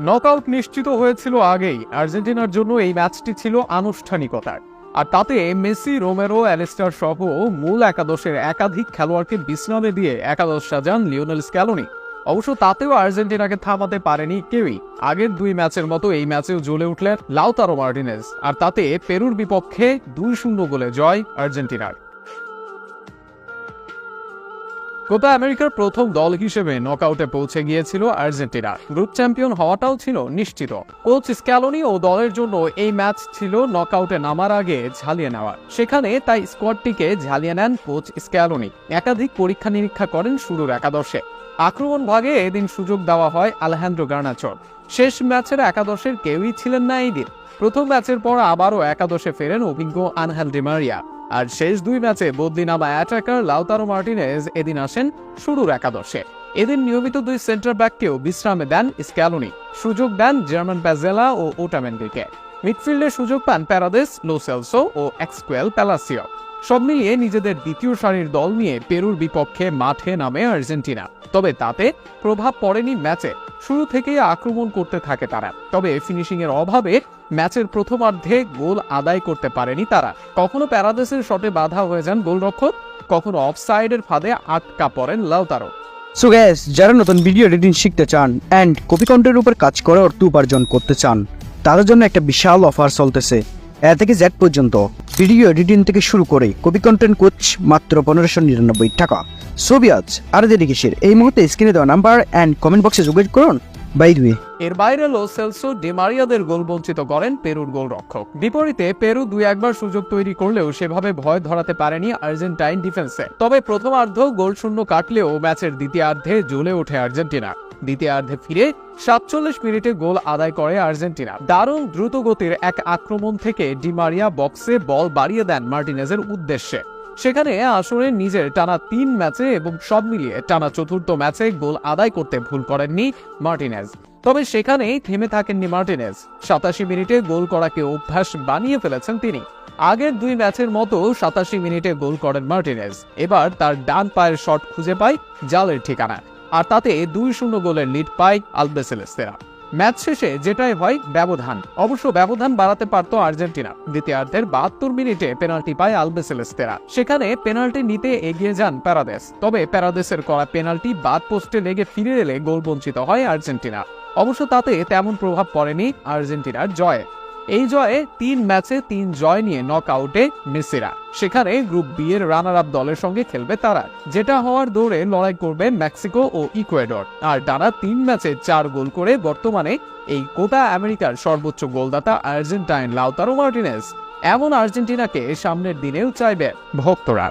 Knockout নিশ্চিত হয়েছিল আগেই। আর্জেন্টিনার জন্য এই ম্যাচটি ছিল আনুষ্ঠানিকতার, আর তাতে মেসি, রোমেরো, অ্যালিস্টার সহ মূল একাদশের একাধিক খেলোয়াড়কে বিশ্রামে দিয়ে একাদশ সাজান লিওনেল স্ক্যালোনি। অবশ্য তাতেও আর্জেন্টিনাকে থামাতে পারেনি কেউই। আগের দুই ম্যাচের মতো এই ম্যাচেও জ্বলে উঠলেন লাউতারো মার্টিনেজ, আর তাতে পেরুর বিপক্ষে 2-0 গোলে জয় আর্জেন্টিনার। কোপা আমেরিকার প্রথম দল হিসেবে নকআউটে পৌঁছে গিয়েছিল আর্জেন্টিনা। গ্রুপ চ্যাম্পিয়ন হওয়াটাও ছিল নিশ্চিত। কোচ স্ক্যালোনি ও দলের জন্য এই ম্যাচ ছিল নকআউটে নামার আগে ঝালিয়ে নেওয়া। সেখানে তাই স্কোয়াডটিকে ঝালিয়ে নেন কোচ স্ক্যালোনি। একাধিক পরীক্ষা নিরীক্ষা করেন শুরুর একাদশে। আক্রমণ ভাগে এদিন সুযোগ দেওয়া হয় আলেহান্দ্রো গার্নাচোর। শেষ ম্যাচের একাদশের কেউই ছিলেন না এই দিন। প্রথম ম্যাচের পর আবারও একাদশে ফেরেন অভিজ্ঞ আনহেল ডি মারিয়া। আর শেষ দুই ম্যাচে বদলি নামা অ্যাটাকার লাউতারো মার্টিনেজ এদিন আসেন শুরুর একাদশে। এদিন নিয়মিত দুই সেন্টার ব্যাককেও বিশ্রামে দেন স্ক্যালোনি। সুযোগ দেন জার্মান প্যাজেলা ও ওটামেন্ডিকে। মিডফিল্ডে সুযোগ পান প্যারাদেস, লো সেলসো ও এক্সকুয়েল প্যালাসিও। সব মিলিয়ে নিজেদের দ্বিতীয় সারির দল নিয়ে পেরুর বিপক্ষে মাঠে নামে আর্জেন্টিনা। তবে তাতে প্রভাব পড়েনি ম্যাচে। শুরু থেকেই আক্রমণ করতে থাকে তারা, তবে ফিনিশিং এর অভাবে ম্যাচের প্রথমার্ধে গোল আদায় করতে পারেনি তারা। কখনো প্যারাদেসের শটে বাধা হয়ে যান গোলরক্ষক, কখনো অফসাইডের ফাঁদে আটকা পড়েন লাউতারো। সো গ্যাস, যারা নতুন ভিডিও এডিটিং শিখতে চান অ্যান্ড কপি কন্টেন্টের উপর কাজ করে অর্থ উপার্জন করতে চান, তাদের জন্য একটা বিশাল অফার চলতেছে। এ থেকে জেড পর্যন্ত ভিডিও এডিটিং থেকে শুরু করে কপি কন্টেন্ট কোচ মাত্র 1599 টাকা। সো বিয়াজ আর দেরি কিসের, এই মুহূর্তে স্ক্রিনে দেওয়া নাম্বার অ্যান্ড কমেন্ট বক্সে যোগাযোগ করুন। বাই দ্য ওয়ে, এর বাইরে লো সেলসো, ডি মারিয়াদের গোল বঞ্চিত করেন পেরুর গোলরক্ষক। বিপরীতে পেরু দুই একবার সুযোগ তৈরি করলেও সেভাবে ভয় ধরাতে পারেনি আর্জেন্টাইন ডিফেন্সে। তবে প্রথমার্ধ গোল শূন্য কাটলেও ম্যাচের দ্বিতীয়ার্ধে জ্বলে ওঠে আর্জেন্টিনা। দ্বিতীয়ার্ধে ফিরে 47 মিনিটে গোল আদায় করে আর্জেন্টিনা। দারুণ দ্রুত গতির এক আক্রমণ থেকে ডি মারিয়া বক্সে বল বাড়িয়ে দেন মার্টিনেজের উদ্দেশ্যে। সেখানে আসলে নিজের টানা 3 ম্যাচে এবং সব মিলিয়ে টানা চতুর্থ ম্যাচে গোল আদায় করতে ভুল করেননি মার্টিনেজ। তবে সেখানেই থেমে থাকেননি মার্টিনেজ। 87 মিনিটে গোল করাকে অভ্যাস বানিয়ে ফেলেছেন তিনি। আগের দুই ম্যাচের মতো 87 মিনিটে গোল করেন মার্টিনেজ। এবার তার ডান পায়ের শট খুঁজে পায় জালের ঠিকানা, আর তাতে 2-0 গোলের লিড পায় আলবিসেলেস্তেরা। ম্যাচ শেষে যেটাই হয় ব্যবধান। অবশ্য ব্যবধান বাড়াতে পারত আর্জেন্টিনা। দ্বিতীয়ার্ধের 72 মিনিটে পেনাল্টি পায় আলবিসেলেস্তেরা। সেখানে পেনাল্টি নিতে এগিয়ে যান প্যারাদেস। তবে প্যারাদেসের করা পেনাল্টি বাদ পোস্টে লেগে ফিরে এলে গোল বঞ্চিত হয় আর্জেন্টিনা। অবশ্য তাতে তেমন প্রভাব পড়েনি আর্জেন্টিনার জয়ে। এই জয়ে 3 ম্যাচে 3 জয় নিয়ে নকআউটে মেসিরা। সেখানে গ্রুপ বি এর রানার আপ দলের সঙ্গে খেলবে তারা, যেটা হওয়ার দৌড়ে লড়াই করবে মেক্সিকো ও ইকুয়েডর। আর টানা 3 ম্যাচে 4 গোল করে বর্তমানে এই কোপা আমেরিকার সর্বোচ্চ গোলদাতা আর্জেন্টাইন লাউতারো মার্টিনেজ। এমন আর্জেন্টিনাকে সামনের দিনেও চাইবে ভক্তরা।